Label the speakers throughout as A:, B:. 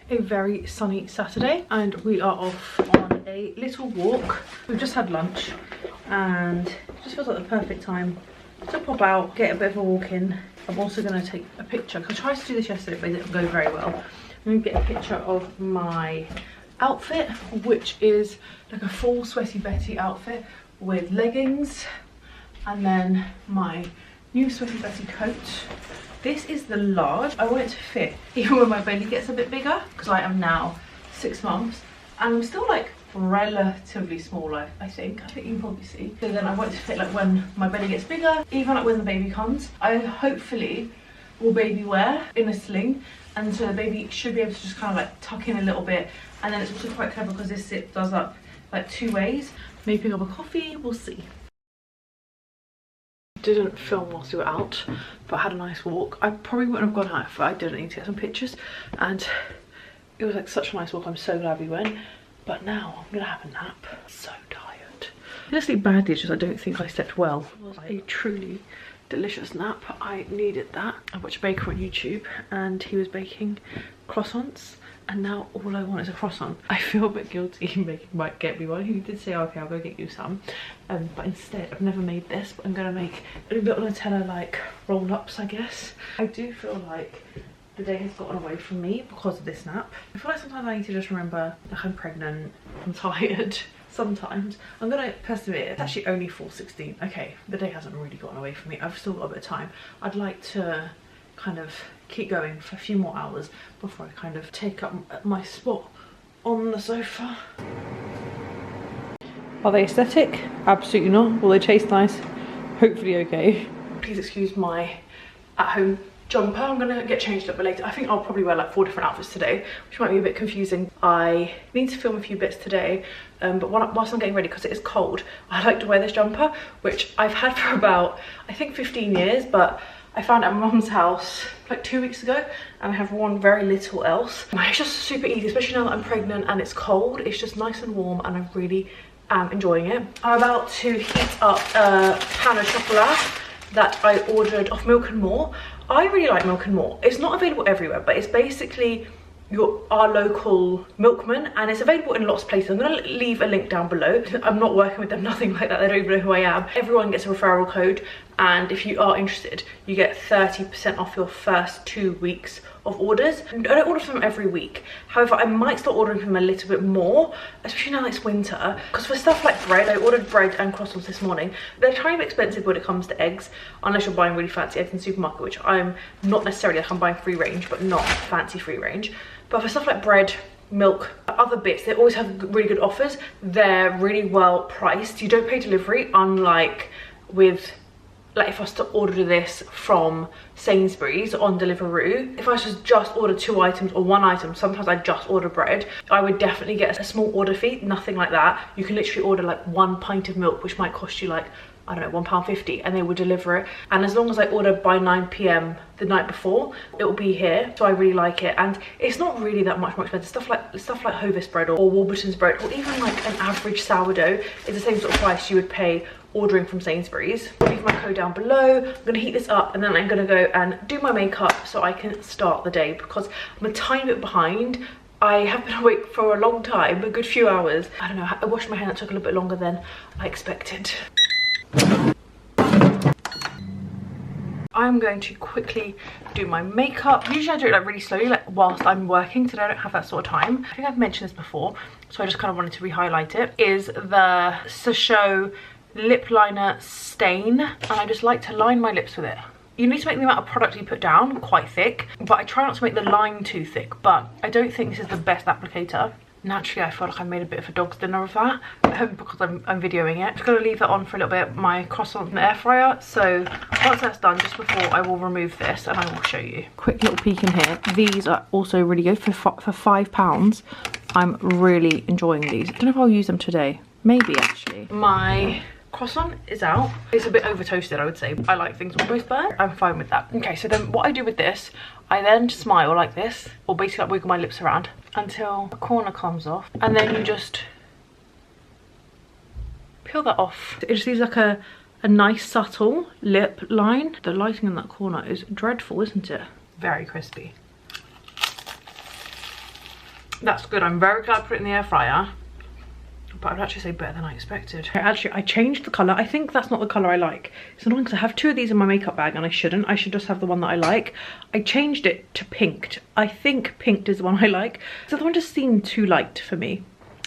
A: a very sunny Saturday and we are off on a little walk. We've just had lunch and it just feels like the perfect time to pop out, get a bit of a walk in. I'm also going to take a picture because I tried to do this yesterday but it didn't go very well. I'm going to get a picture of my outfit, which is like a full Sweaty Betty outfit with leggings and then my new Sweaty Betty coat. This is the large. I want it to fit even when my belly gets a bit bigger because I am now 6 months and I'm still like relatively small, I think you can probably see. So then I want it to fit like when my belly gets bigger, even like when the baby comes. I hopefully will baby wear in a sling, and so the baby should be able to just kind of like tuck in a little bit, and then it's also quite clever because this zip does up like 2 ways. Maybe pick up a coffee, we'll see. Didn't film whilst we were out, but I had a nice walk. I probably wouldn't have gone out if I didn't need to get some pictures, and it was like such a nice walk. I'm so glad we went, but now I'm gonna have a nap. So tired. I didn't sleep badly, it's just I don't think I slept well. It was a truly delicious nap. I needed that. I watched a baker on YouTube and he was baking croissants, and now all I want is a croissant. I feel a bit guilty making Mike get me one. He did say, okay, I'll go get you some, but instead I've never made this, but I'm gonna make a little Nutella like roll-ups, I guess. I do feel like the day has gotten away from me because of this nap. I feel like sometimes I need to just remember like I'm pregnant, I'm tired. Sometimes I'm gonna persevere. It's actually only 4:16. Okay, the day hasn't really gotten away from me. I've still got a bit of time. I'd like to kind of keep going for a few more hours before I kind of take up my spot on the sofa. Are they aesthetic? Absolutely not. Will they taste nice? Hopefully okay. Please excuse my at-home jumper. I'm gonna get changed up later. I think I'll probably wear like 4 different outfits today, which might be a bit confusing. I need to film a few bits today, but whilst I'm getting ready, because it is cold, I like to wear this jumper, which I've had for about, I think 15 years, but I found it at my mum's house like 2 weeks ago and I have worn very little else. It's just super easy, especially now that I'm pregnant and it's cold. It's just nice and warm and I really am enjoying it. I'm about to heat up a pan of chocolate that I ordered off Milk and More. I really like Milk and More. It's not available everywhere, but it's basically our local milkman and it's available in lots of places. I'm gonna leave a link down below. I'm not working with them, nothing like that. They don't even know who I am. Everyone gets a referral code, and if you are interested, you get 30% off your first 2 weeks of orders. I don't order from them every week. However, I might start ordering from them a little bit more, especially now it's winter. Because for stuff like bread, I ordered bread and croissants this morning. They're kind of expensive when it comes to eggs, unless you're buying really fancy eggs in the supermarket, which I'm not necessarily. Like, I'm buying free range, but not fancy free range. But for stuff like bread, milk, other bits, they always have really good offers. They're really well priced. You don't pay delivery, unlike with, like, if I was to order this from Sainsbury's on Deliveroo. If I was to just order 2 items or 1 item, sometimes I just order bread, I would definitely get a small order fee. Nothing like that. You can literally order like 1 pint of milk, which might cost you like, I don't know, £1.50, and they will deliver it. And as long as I order by 9 PM the night before, it will be here. So I really like it, and it's not really that much more expensive. Stuff like Hovis bread or Warburton's bread, or even like an average sourdough, is the same sort of price you would pay ordering from Sainsbury's. I'll leave my code down below. I'm gonna heat this up and then I'm gonna go and do my makeup so I can start the day, because I'm a tiny bit behind. I have been awake for a long time, a good few hours. I don't know, I washed my hair, that took a little bit longer than I expected. I'm going to quickly do my makeup. Usually I do it like really slowly, like whilst I'm working. Today I don't have that sort of time. I think I've mentioned this before, so I just kind of wanted to re-highlight it. Is the Sacho lip liner stain, and I just like to line my lips with it. You need to make the amount of product you put down quite thick, but I try not to make the line too thick. But I don't think this is the best applicator. Naturally, I feel like I made a bit of a dog's dinner of that because I'm videoing it. I'm just going to leave that on for a little bit. My croissant in the air fryer. So once that's done, just before, I will remove this and I will show you. Quick little peek in here. These are also really good for £5. I'm really enjoying these. I don't know if I'll use them today. Maybe actually. My croissant is out. It's a bit over toasted, I would say. I like things almost burnt. I'm fine with that. Okay, so then what I do with this, I then smile like this, or basically like wiggle my lips around until the corner comes off, and then you just peel that off. It just leaves like a nice subtle lip line. The lighting in that corner is dreadful, isn't it? Very crispy. That's good. I'm very glad I put it in the air fryer. But I'd actually say better than I expected. Actually, I changed the colour. I think that's not the colour I like. It's annoying because I have 2 of these in my makeup bag and I shouldn't. I should just have the one that I like. I changed it to pinked. I think pinked is the one I like. So the one just seemed too light for me.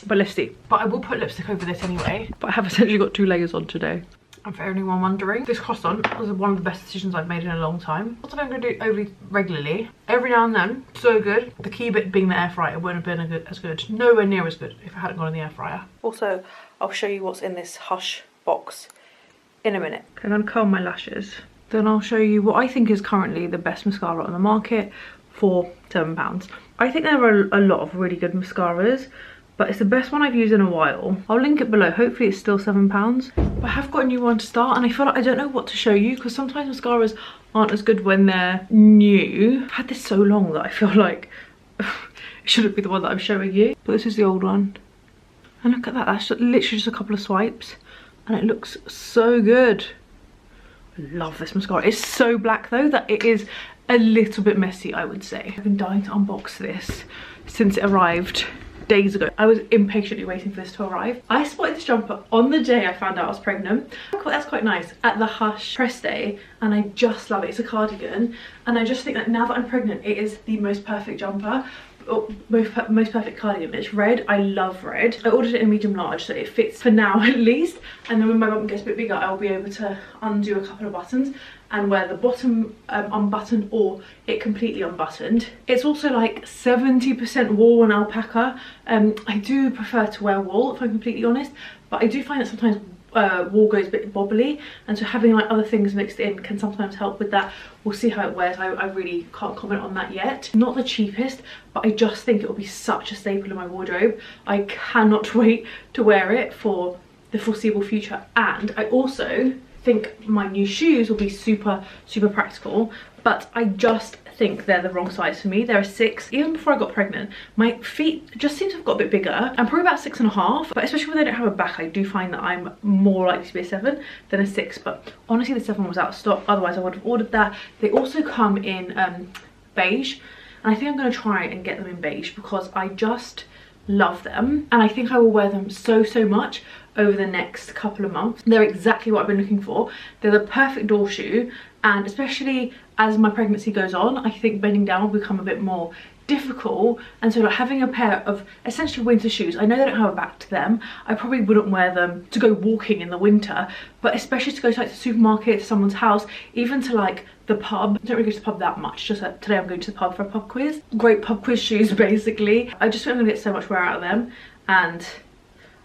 A: But let's see. But I will put lipstick over this anyway. But I have essentially got 2 layers on today. And for anyone wondering, this croissant was one of the best decisions I've made in a long time. Not something I'm going to do overly regularly. Every now and then, so good. The key bit being the air fryer, it wouldn't have been as good. Nowhere near as good if it hadn't gone in the air fryer. Also, I'll show you what's in this Hush box in a minute. I'm going to curl my lashes. Then I'll show you what I think is currently the best mascara on the market for £7. I think there are a lot of really good mascaras, but it's the best one I've used in a while. I'll link it below. Hopefully it's still £7. But I have got a new one to start, and I feel like I don't know what to show you because sometimes mascaras aren't as good when they're new. I've had this so long that I feel like it shouldn't be the one that I'm showing you. But this is the old one. And look at that, that's literally just a couple of swipes. And it looks so good. I love this mascara. It's so black though that it is a little bit messy, I would say. I've been dying to unbox this since it arrived days ago. I was impatiently waiting for this to arrive. I spotted this jumper on the day I found out I was pregnant. That's quite nice. At the Hush press day, and I just love it. It's a cardigan, and I just think that now that I'm pregnant, it is the most perfect jumper. Most perfect cardigan. It's red. I love red. I ordered it in medium large, so it fits for now at least, and then when my bum gets a bit bigger I'll be able to undo a couple of buttons and wear the bottom unbuttoned or it completely unbuttoned. It's also like 70% wool and alpaca. I do prefer to wear wool if I'm completely honest, but I do find that sometimes wool goes a bit bobbly, and so having like other things mixed in can sometimes help with that. We'll see how it wears. I really can't comment on that yet. Not the cheapest, but I just think it will be such a staple in my wardrobe. I cannot wait to wear it for the foreseeable future. And I also think my new shoes will be super practical, but I just think they're the wrong size for me. They're a 6. Even before I got pregnant, my feet just seem to have got a bit bigger. I'm probably about 6.5, but especially when they don't have a back, I do find that I'm more likely to be a 7 than a 6. But honestly, the 7 was out of stock, otherwise I would have ordered that. They also come in beige, and I think I'm going to try and get them in beige because I just love them, and I think I will wear them so much over the next couple of months. They're exactly what I've been looking for. They're the perfect door shoe, and especially as my pregnancy goes on, I think bending down will become a bit more difficult, and so like having a pair of essentially winter shoes, I know they don't have a back to them. I probably wouldn't wear them to go walking in the winter, but especially to go to like the supermarket, to someone's house, even to like the pub. I don't really go to the pub that much, just like today I'm going to the pub for a pub quiz. Great pub quiz shoes basically. I just think I'm gonna get so much wear out of them, and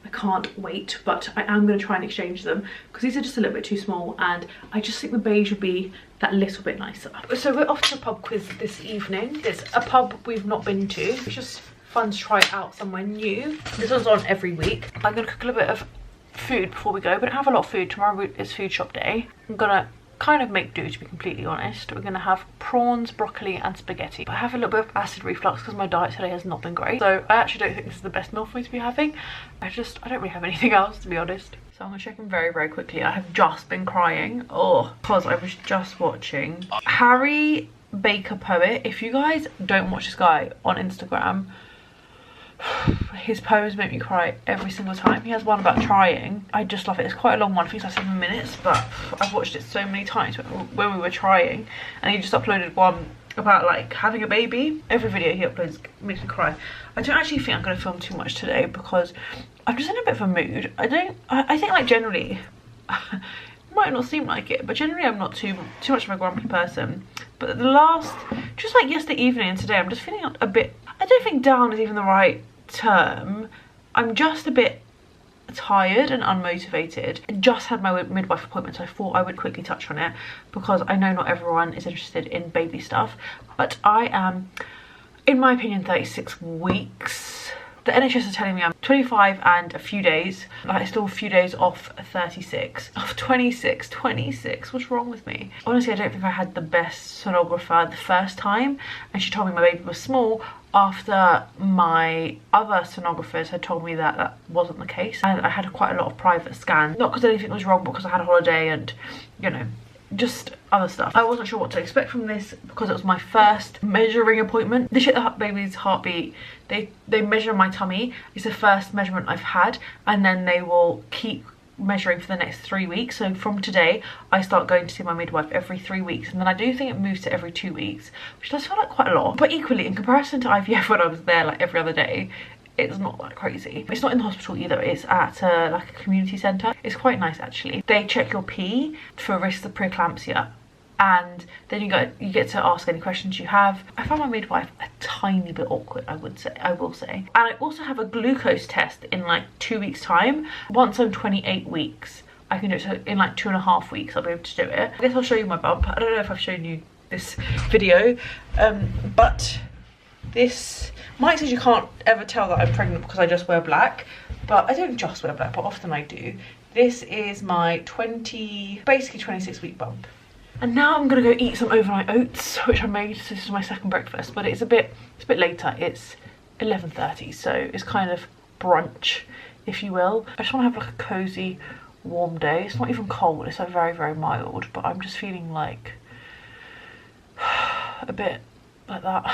A: I can't wait, but I am going to try and exchange them because these are just a little bit too small, and I just think the beige would be that little bit nicer. So we're off to the pub quiz this evening. It's a pub we've not been to. It's just fun to try it out somewhere new. This one's on every week. I'm going to cook a little bit of food before we go. We don't have a lot of food. Tomorrow is food shop day. I'm going to kind of make do, to be completely honest. We're going to have prawns, broccoli and spaghetti. I have a little bit of acid reflux because my diet today has not been great, so I actually don't think this is the best meal for me to be having. I don't really have anything else, to be honest. So I'm going to check in very quickly. I have just been crying because I was just watching Harry Baker Poet. If you guys don't watch this guy on Instagram, his poems make me cry every single time. He has one about trying. I just love it. It's quite a long one. I think it's like 7 minutes, but I've watched it so many times when we were trying, and he just uploaded one about like having a baby. Every video he uploads makes me cry. I don't actually think I'm going to film too much today because I'm just in a bit of a mood. I think like generally might not seem like it, but generally I'm not too much of a grumpy person, but the last, just like yesterday evening and today, I'm just feeling a bit, I don't think down is even the right term. I'm just a bit tired and unmotivated. I just had my midwife appointment, so I thought I would quickly touch on it because I know not everyone is interested in baby stuff, but I am, in my opinion, 36 weeks. The NHS are telling me I'm 25 and a few days, like still a few days off 36, off 26, what's wrong with me? Honestly, I don't think I had the best sonographer the first time, and she told me my baby was small after my other sonographers had told me that that wasn't the case. And I had quite a lot of private scans, not because anything was wrong, but because I had a holiday and, you know, just other stuff. I wasn't sure what to expect from this because it was my first measuring appointment. They check the baby's heartbeat, they measure my tummy. It's the first measurement I've had, and then they will keep measuring for the next 3 weeks. So from today I start going to see my midwife every 3 weeks, and then I do think it moves to every 2 weeks, which does feel like quite a lot, but equally in comparison to IVF when I was there like every other day, it's not that crazy. It's not in the hospital either, it's at like a community centre. It's quite nice actually. They check your pee for risks of preeclampsia, and then you get to ask any questions you have. I found my midwife a tiny bit awkward, I will say. And I also have a glucose test in like 2 weeks time. Once I'm 28 weeks, I can do it. So in like 2.5 weeks, I'll be able to do it. I guess I'll show you my bump. I don't know if I've shown you this video, but this, Mike says you can't ever tell that I'm pregnant because I just wear black, but I don't just wear black, but often I do. This is my basically 26-week bump. And now I'm gonna go eat some overnight oats, which I made. So this is my second breakfast, but it's a bit later. It's 11:30, so it's kind of brunch, if you will. I just want to have like a cozy, warm day. It's not even cold. It's like very, very mild, but I'm just feeling like a bit like that.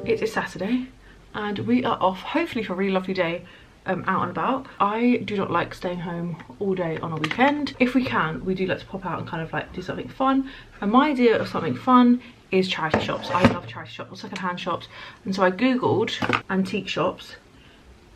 A: It is Saturday, and we are off, hopefully for a really lovely day. Out and about. I do not like staying home all day on a weekend. If we can, we do like to pop out and kind of like do something fun. And my idea of something fun is charity shops. I love charity shops or secondhand shops. And so I googled antique shops,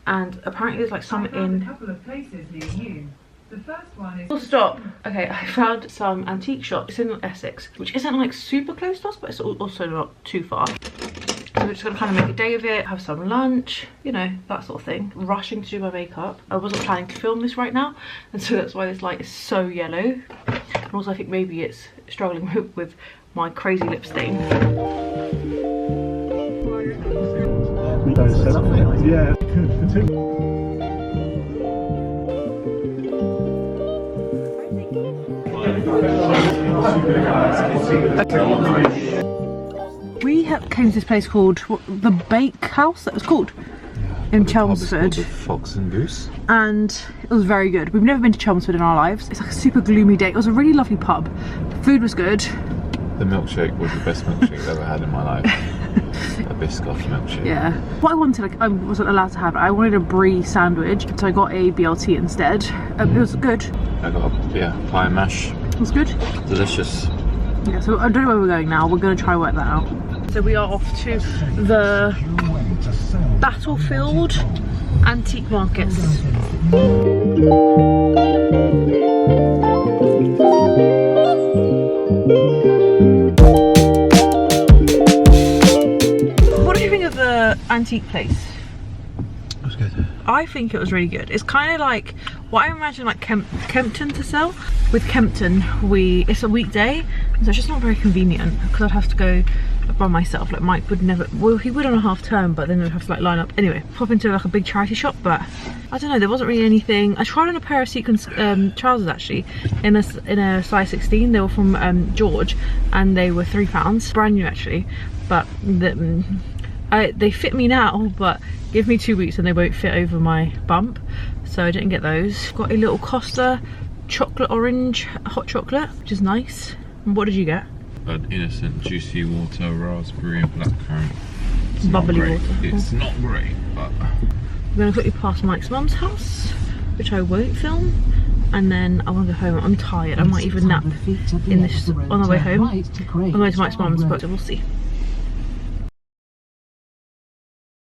A: and apparently there's like some in a couple of places near you. The first one is... Oh, stop. Okay, I found some antique shops. It's in Essex, which isn't like super close to us, but it's also not too far. So we're just gonna kind of make a day of it, have some lunch, you know, that sort of thing. Rushing to do my makeup. I wasn't planning to film this right now, and so that's why this light is so yellow. And also I think maybe it's struggling with my crazy lip stain.
B: Yeah.
A: We came to this place called the Bake House, that was called, in Chelmsford.
B: The Fox and Goose.
A: And it was very good. We've never been to Chelmsford in our lives. It's like a super gloomy day. It was a really lovely pub. The food was good.
B: The milkshake was the best milkshake I've ever had in my life. A Biscoff milkshake. Yeah.
A: What I wanted, like, I wasn't allowed to have it. I wanted a brie sandwich, so I got a BLT instead. It was good.
B: I got a pie and mash.
A: It was good.
B: Delicious.
A: Yeah, so I don't know where we're going now. We're going to try work that out. So we are off to the Battlefield Antique Markets. What do you think of the antique place?
B: It was good.
A: I think it was really good. It's kind of like what I imagine like Kempton to sell. With Kempton, it's a weekday, so it's just not very convenient because I'd have to go by myself. Like Mike would never, well, he would on a half term, but then we'd have to like line up. Anyway, pop into like a big charity shop, but I don't know, there wasn't really anything. I tried on a pair of sequins trousers actually in a size 16. They were from George, and they were £3, brand new actually, but they fit me now, but give me 2 weeks and they won't fit over my bump, so I didn't get those. Got a little Costa chocolate orange hot chocolate, which is nice. And what did you get?
B: An innocent juicy water, raspberry and blackcurrant.
A: Bubbly water.
B: It's not great, but
A: I'm gonna quickly pass Mike's mum's house, which I won't film, and then I want to go home. I'm tired. I might even nap in this on the way home. I'm going to Mike's mum's, but we'll see.